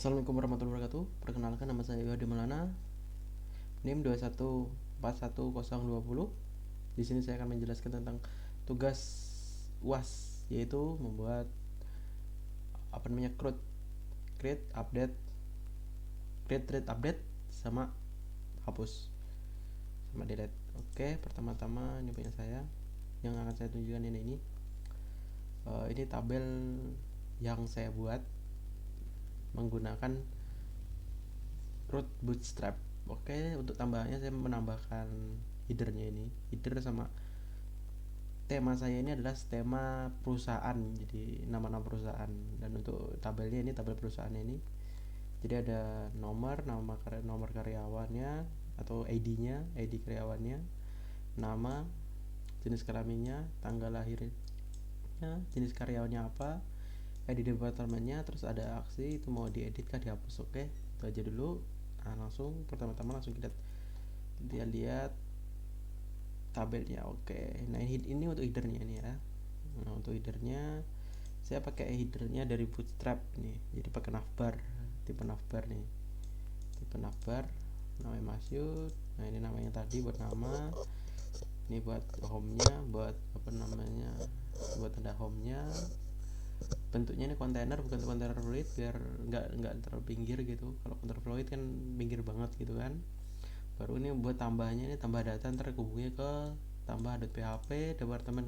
Assalamualaikum warahmatullahi wabarakatuh. Perkenalkan, nama saya Yohadi Maulana, NIM 2141020. Di sini saya akan menjelaskan tentang tugas UAS, yaitu membuat create, update, sama hapus sama delete. Oke, pertama-tama ini punya saya. Yang akan saya tunjukkan ini. Ini tabel yang saya buat menggunakan root bootstrap. Oke, untuk tambahannya saya menambahkan header sama tema saya ini adalah tema perusahaan, jadi nama-nama perusahaan. Dan untuk tabelnya ini, tabel perusahaannya ini, jadi ada nomor karyawannya atau ID karyawannya, nama, jenis kelaminnya, tanggal lahirnya, jenis karyawannya apa, ID departemennya, terus ada aksi itu mau diedit kah dihapus. Oke, itu aja dulu. Nah, pertama-tama langsung kita lihat tabelnya. Oke, nah ini untuk headernya ini ya. Nah, untuk headernya saya pakai headernya dari Bootstrap nih, jadi pakai navbar, tipe navbar nih, namanya Masyud. Nah, ini namanya tadi buat nama, ini buat home-nya, buat tanda home-nya. Bentuknya ini kontainer, bukan kontainer fluid, biar nggak terlalu pinggir gitu. Kalau kontainer fluid kan pinggir banget gitu kan. Baru ini buat tambahnya, ini tambah data, ntar hubungnya ke tambah.php departemen,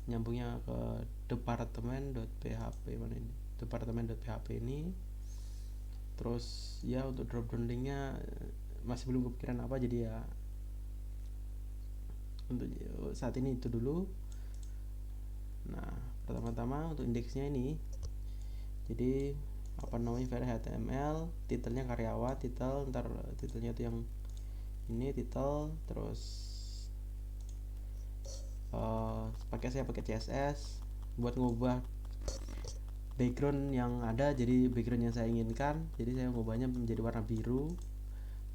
nyambungnya ke departemen.php mana ini, departemen.php ini. Terus ya untuk drop down linknya masih belum kepikiran apa, jadi ya untuk saat ini itu dulu. Nah, pertama-tama untuk indeksnya ini, jadi file HTML, titelnya karyawan, ntar titelnya itu yang ini titel. Terus saya pakai CSS buat ngubah background yang ada, jadi background yang saya inginkan, jadi saya ngubahnya menjadi warna biru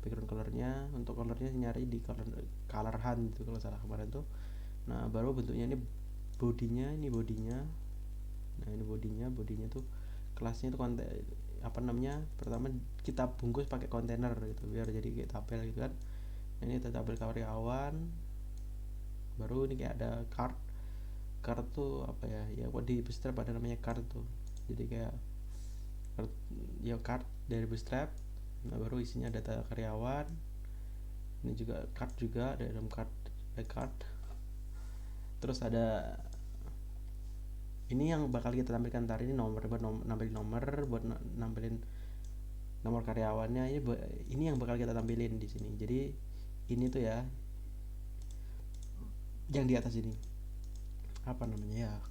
background colornya. Untuk colornya nyari di color hunt itu kalau salah kemarin tuh. Nah, baru bentuknya ini bodinya. Nah, ini bodinya tuh kelasnya itu pertama kita bungkus pakai kontainer gitu biar jadi kayak tabel gitu kan. Nah, ini tabel karyawan. Baru ini kayak ada card tuh apa ya buat di Bootstrap ada namanya card tuh, jadi kayak card dari Bootstrap. Nah, baru isinya data karyawan. Ini juga card, juga ada dalam card, terus ada ini yang bakal kita tampilkan ntar, ini nampilin nomor karyawannya. Ini yang bakal kita tampilin di sini. Jadi ini tuh ya, yang di atas ini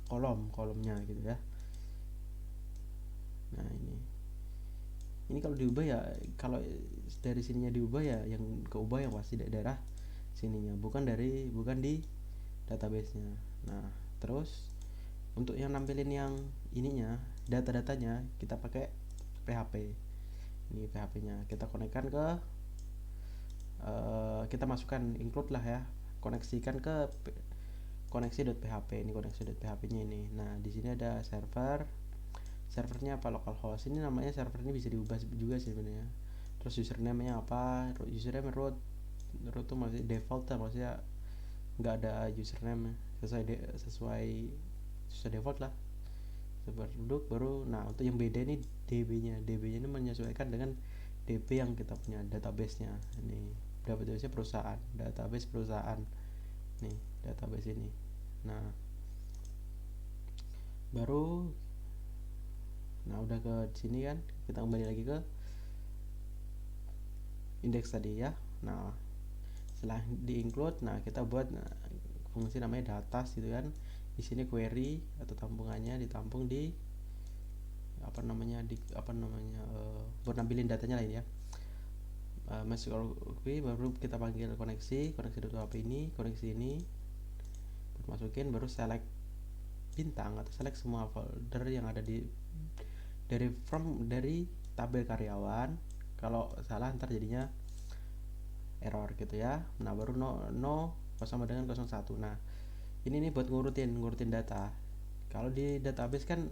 kolomnya gitu ya. Nah, ini kalau diubah ya, kalau dari sininya diubah ya, yang keubah yang pasti daerah sininya, bukan di database-nya. Nah, terus untuk yang nampilin yang ininya, data-datanya, kita pakai PHP. Ini PHP-nya kita konekkan ke kita masukkan, include lah ya, koneksikan ke koneksi.php. Ini koneksi.php-nya ini. Nah, di sini ada servernya apa, localhost. Ini namanya server ini bisa diubah juga sih sebenarnya. Terus username-nya apa, username root tuh masih default lah, maksudnya nggak ada username, sesuai default lah, duduk. Baru nah, untuk yang beda ini DB-nya ini menyesuaikan dengan DB yang kita punya, database-nya. Ini database perusahaan, nih database ini. Nah, baru udah ke sini kan, kita kembali lagi ke indeks tadi ya. Nah, setelah di include, nah kita buat fungsi namanya datas gitu kan. Di sini query atau tampungannya ditampung di buat nampilin datanya lain ya. Masuk baru kita panggil koneksi.php ini, masukin, baru select bintang atau select semua folder yang ada dari tabel karyawan. Kalau salah ntar jadinya error gitu ya. Nah, baru no sama dengan 01. Nah, ini buat ngurutin data. Kalau di database kan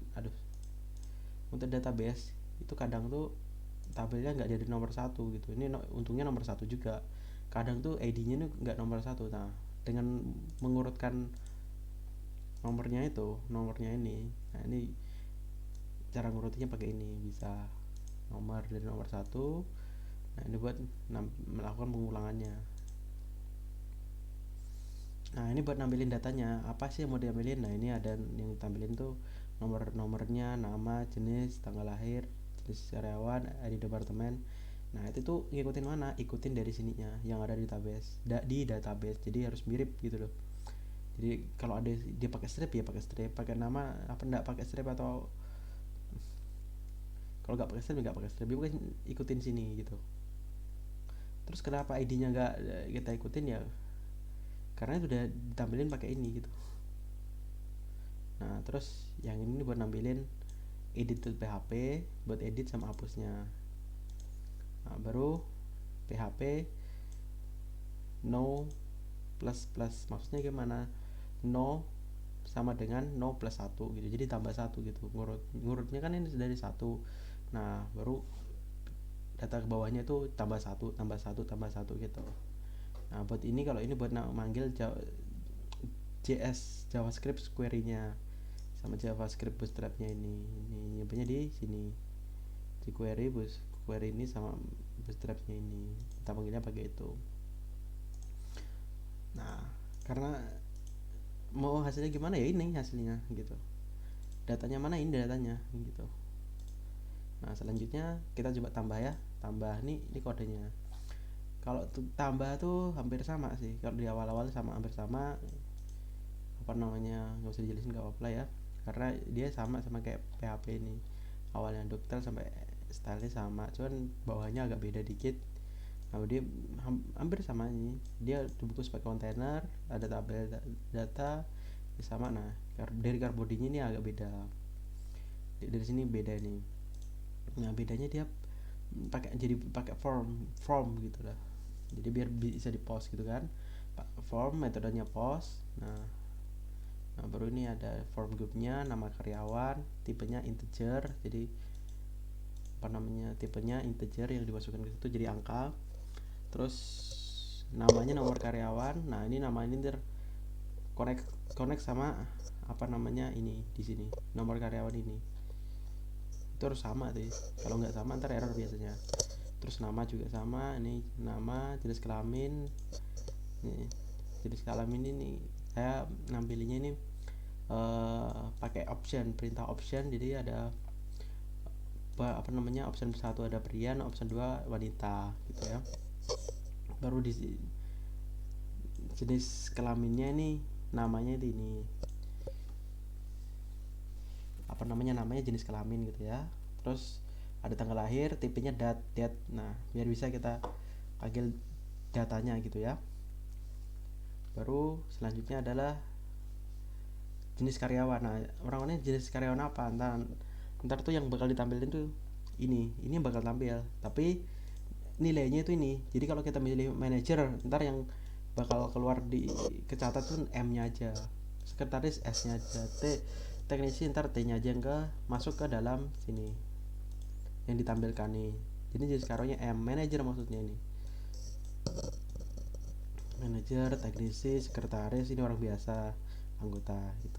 untuk database itu kadang tuh tabelnya nggak jadi nomor satu gitu. Ini untungnya nomor satu juga. Kadang tuh ID-nya nih nggak nomor satu. Nah, dengan mengurutkan nomornya ini, nah ini cara ngurutinya pakai ini, bisa nomor dari nomor satu. Nah, ini buat melakukan pengulangannya. Nah, ini buat nampilin datanya, apa sih yang mau diambilin. Nah, ini ada yang tampilin tuh nomornya, nama, jenis, tanggal lahir, jenis karyawan, ID departemen. Nah, itu tuh ngikutin mana? Ikutin dari sininya yang ada di database, di database. Jadi harus mirip gitu loh. Jadi kalau ada dia pakai strip ya pakai strip, pakai nama apa enggak pakai strip, atau kalau nggak pakai strip nggak pakai strip, dia ikutin sini gitu. Terus kenapa ID-nya nggak kita ikutin ya? Karena itu udah ditampilin pakai ini gitu. Nah, terus yang ini buat nampilin edit to PHP, buat edit sama hapusnya. Nah, baru PHP no plus plus, maksudnya gimana? No sama dengan no plus 1 gitu, jadi tambah 1 gitu. Ngurutnya kan ini dari 1. Nah, baru data ke bawahnya itu tambah 1 tambah 1 tambah 1 gitu. Nah, buat ini, kalau ini buat manggil JS JavaScript query-nya sama JavaScript bootstrap-nya ini nyebutnya di sini, di query ini sama bootstrap-nya ini kita panggilnya pakai itu. Nah, karena mau hasilnya gimana ya ini hasilnya gitu, datanya mana ini datanya gitu. Nah, selanjutnya kita coba tambah ini kodenya. Kalau tambah tuh hampir sama sih, kalau di awal-awal sama hampir sama, apa namanya, nggak usah dijelasin nggak apa-apa ya, karena dia sama kayak PHP ini, awalnya dokter sampai stylenya sama, cuman bawahnya agak beda dikit. Nah, dia hampir sama ini, dia dibungkus pakai kontainer, ada tabel data sama. Nah, dari bodinya ini agak beda, dari sini beda nih. Nah, bedanya dia pakai form gitu lah, jadi biar bisa di post gitu kan, form, metodenya post. Nah, baru ini ada form groupnya, nama karyawan, tipenya integer, jadi apa namanya, tipenya integer yang dimasukkan ke situ jadi angka. Terus namanya nomor karyawan. Nah, ini nama ini connect sama apa namanya ini di sini, nomor karyawan ini itu harus sama tuh. Kalau nggak sama ntar error biasanya. Terus nama juga sama, ini nama, jenis kelamin. Nih, jenis kelamin ini saya nampilinnya ini pakai option, perintah option. Jadi ada apa namanya, option 1 ada pria, option 2 wanita gitu ya. Baru di jenis kelaminnya ini namanya ini apa namanya jenis kelamin gitu ya. Terus ada tanggal lahir, tipenya date. Nah, biar bisa kita panggil datanya gitu ya. Baru selanjutnya adalah jenis karyawan. Nah, orang-orangnya jenis karyawan apa, ntar tuh yang bakal ditampilin tuh ini yang bakal tampil, tapi nilainya itu ini. Jadi kalau kita milih manager, ntar yang bakal keluar di kecatat tuh M nya aja, sekretaris S nya aja, teknisi ntar T nya aja yang masuk ke dalam sini yang ditampilkan nih. Jadi jenis karyawannya M, manager maksudnya ini, manager, teknisi, sekretaris ini orang biasa, anggota gitu.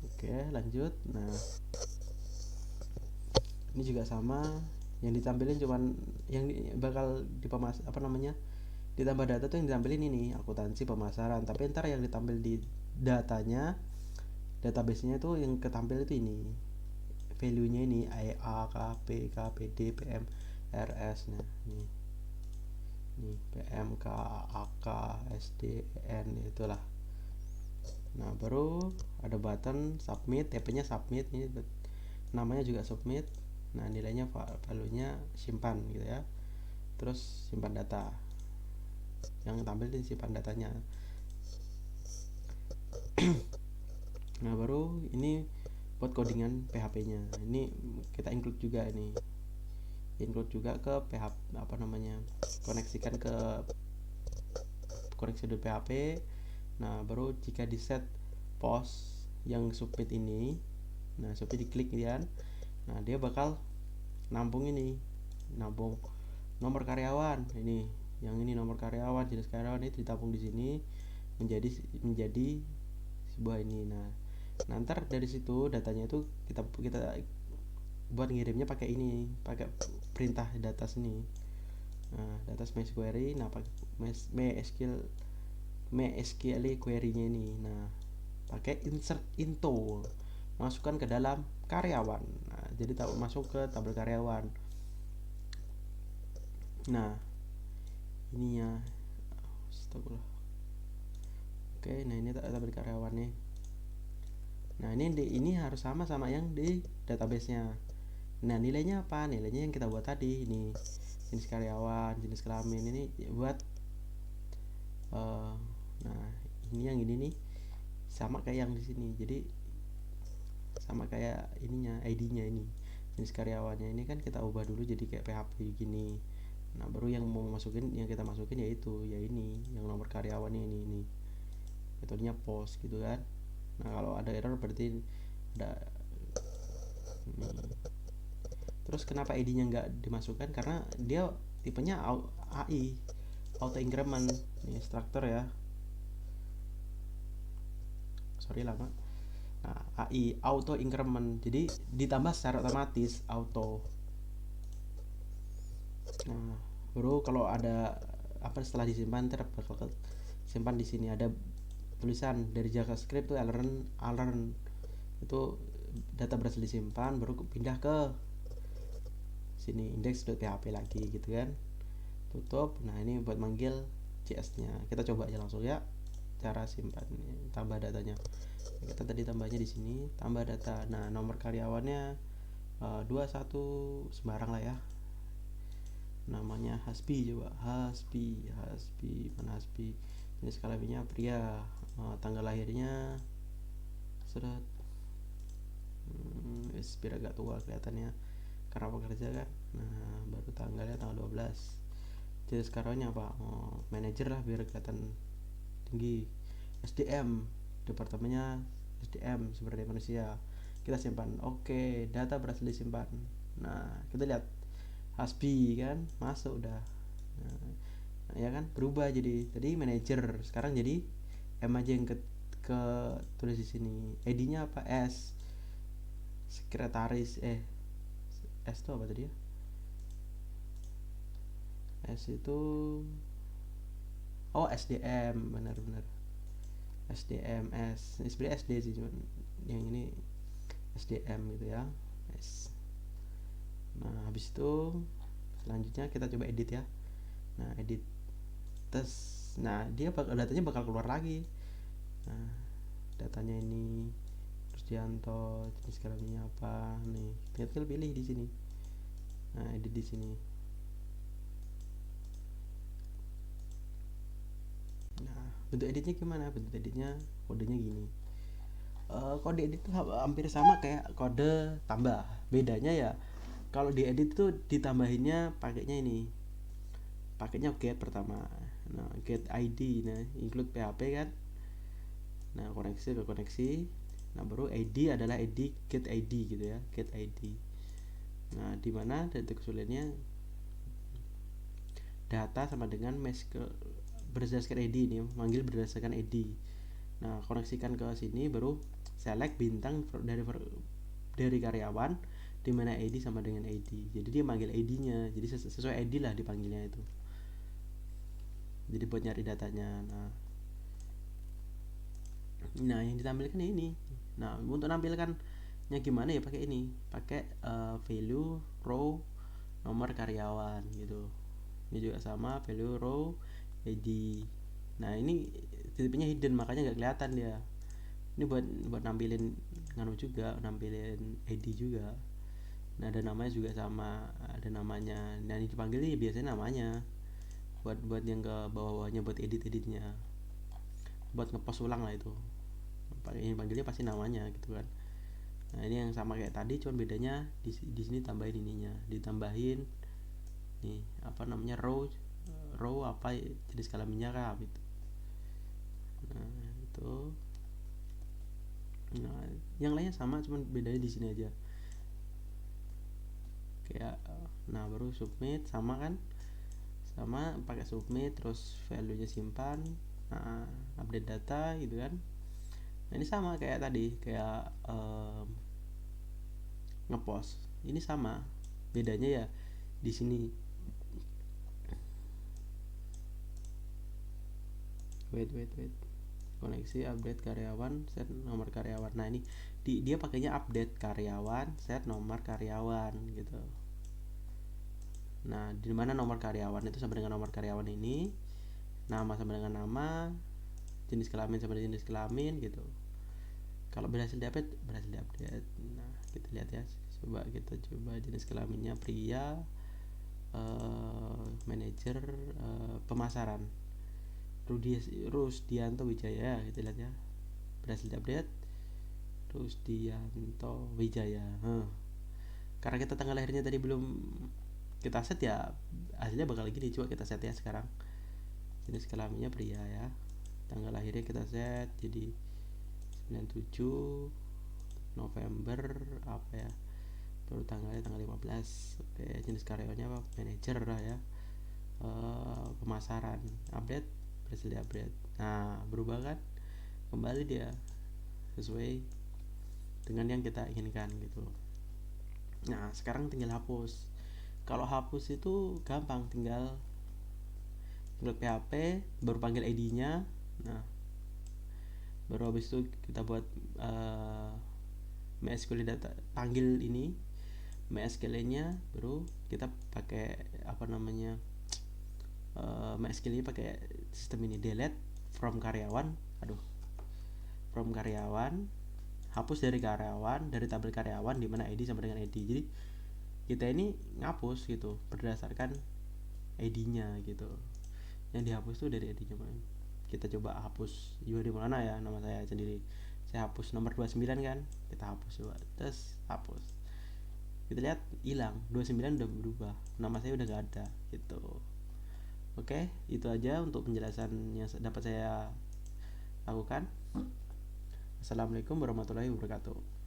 Oke, lanjut. Nah, ini juga sama, yang ditampilin cuman yang bakal ditambah data tuh yang ditampilin ini akuntansi, pemasaran. Tapi ntar yang ditampil di datanya, database-nya itu yang ketampil itu ini value-nya ini A, K, P, K, P, D, P, M, R, S. Nah, ini P, M, K, A, K, S, D, N itulah. Nah, baru ada button submit, TP-nya submit, ini namanya juga submit. Nah, nilainya value-nya simpan gitu ya. Terus simpan data, yang tampil di simpan datanya. Nah, baru ini buat codingan PHP-nya. Ini kita include juga ke PHP apa namanya, koneksikan ke koneksi.php. Nah, baru jika di set post yang submit ini, nah submit diklik kan, Nah dia bakal nampung nomor karyawan ini, yang ini nomor karyawan, jenis karyawan itu ditampung di sini menjadi sebuah ini. Nah nanti dari situ datanya itu kita buat ngirimnya pakai perintah data sini. Nah data mesh query, nah pakai MySQL query-nya ini. Nah pakai insert into, masukkan ke dalam karyawan. Nah jadi masuk ke tabel karyawan. Nah ininya, astagfirullah. Oke, nah ini tabel karyawannya. Nah ini harus sama yang di database-nya. Nah nilainya apa? Nilainya yang kita buat tadi ini, jenis karyawan, jenis kelamin ini buat nah ini yang ini nih sama kayak yang di sini, jadi sama kayak ininya, ID-nya ini, jenis karyawannya ini kan kita ubah dulu jadi kayak PHP gini. Nah baru yang kita masukin yaitu ini yang nomor karyawannya ini metodenya post gitu kan. Nah kalau ada error berarti ada ini. Terus kenapa ID-nya nggak dimasukkan, karena dia tipenya AI, auto increment. Ini struktur ya, sorry lama. Nah AI auto increment, jadi ditambah secara otomatis auto. Nah baru kalau ada apa setelah disimpan bakal simpan di sini ada tulisan dari JavaScript itu alert itu data berhasil disimpan, baru pindah ke sini index.php lagi gitu kan, tutup. Nah ini buat manggil JS-nya, kita coba aja langsung ya cara simpan tambah datanya. Kita tadi tambahnya di sini, tambah data. Nah nomor karyawannya 21 sembarang lah ya, namanya Hasbi, coba Hasbi mana Hasbi, jenis kelaminnya pria, tanggal lahirnya seret biar agak tua kelihatannya karena pekerja kan. Nah baru tanggalnya tanggal 12. Jenis karyawannya apa? Manajer lah biar kelihatan tinggi. SDM, departemennya SDM sumber daya manusia, kita simpan. Oke, data berhasil disimpan. Nah kita lihat Hasbi kan masuk udah. Nah, ya kan berubah jadi tadi manajer, sekarang jadi M aja yang ke tulis di sini. ID-nya apa? S, sekretaris. S itu apa tadi ya? S itu SDM, benar SDM. Ini sebenarnya SD sih, cuman yang ini SDM gitu ya. S. Nah habis itu selanjutnya kita coba edit ya. Nah edit tes, nah dia datanya bakal keluar lagi. Nah datanya ini Rusdianto, jenis kelaminnya apa nih, tinggal pilih di sini. Nah edit di sini. Nah bentuk editnya gimana? Bentuk editnya kodenya gini. Kode edit itu hampir sama kayak kode tambah, bedanya ya kalau di edit tuh ditambahinnya pakainya get pertama. Nah get ID, nah include PHP kan. Nah koneksi ke koneksi. Nah baru ID adalah ID get ID gitu ya, get ID. Nah di mana data kesulitannya data sama dengan mesh berdasarkan ID ini, manggil berdasarkan ID. Nah koneksikan ke sini baru select bintang dari karyawan di mana ID sama dengan ID. Jadi dia manggil ID-nya, jadi sesuai ID lah dipanggilnya itu. Jadi buat nyari datanya. Nah yang ditampilkan ini. Nah untuk nampilkannya gimana ya, pakai ini, pakai value row nomor karyawan gitu. Ini juga sama, value row ID. Nah ini titiknya hidden makanya nggak kelihatan dia. Ini buat nampilin juga, nampilin ID juga. Nah ada namanya juga sama, ada namanya. Nah ini dipanggil nih biasanya namanya buat yang ke bawah-bawahnya, buat editnya, buat ngepost ulang lah itu. Ini panggilnya pasti namanya gitu kan. Nah ini yang sama kayak tadi, cuman bedanya di sini tambahin ininya, ditambahin nih apa namanya row apa jenis kelaminnya kah gitu. Nah itu. Nah yang lainnya sama, cuman bedanya di sini aja. kayak nah baru submit, sama kan, sama pakai submit, terus value nya simpan, nah update data gitu kan. Nah ini sama kayak tadi, kayak ngepost, ini sama, bedanya ya di sini. Wait, koneksi update karyawan, set nomor karyawan. Nah ini dia pakainya update karyawan, set nomor karyawan gitu. Nah di mana nomor karyawan itu sama dengan nomor karyawan ini, nama sama dengan nama, jenis kelamin sama dengan jenis kelamin gitu. Kalau berhasil diupdate, nah kita lihat ya, kita coba jenis kelaminnya pria, manajer, pemasaran Rusdianto Wijaya, kita lihat ya, berhasil diupdate Rusdianto Wijaya. Karena kita tanggal lahirnya tadi belum kita set ya, hasilnya bakal gini. Coba kita set ya sekarang, jenis kelaminnya pria ya, tanggal lahirnya kita set jadi 97 November apa ya, baru tanggal 15. Oke, jenis karyawannya apa, manajer lah ya, pemasaran, update, berhasil update. Nah berubah kan, kembali dia sesuai dengan yang kita inginkan gitu. Nah sekarang tinggal hapus. Kalau hapus itu gampang, tinggal PHP, baru panggil ID nya. Nah baru habis itu kita buat MySQL data, panggil ini MySQL nya, baru kita pakai apa namanya, MySQL nya pakai sistem ini, delete from karyawan, from karyawan, hapus dari karyawan, dari tabel karyawan di mana ID sama dengan ID. Jadi kita ini ngapus gitu berdasarkan ID-nya gitu. Yang dihapus tuh dari ID-nya. Kita coba hapus juga di mana ya, nama saya sendiri. Saya hapus nomor 29 kan. Kita hapus coba. Terus hapus. Kita lihat hilang, 29 udah berubah. Nama saya udah gak ada gitu. Oke, itu aja untuk penjelasan yang dapat saya lakukan. Assalamualaikum warahmatullahi wabarakatuh.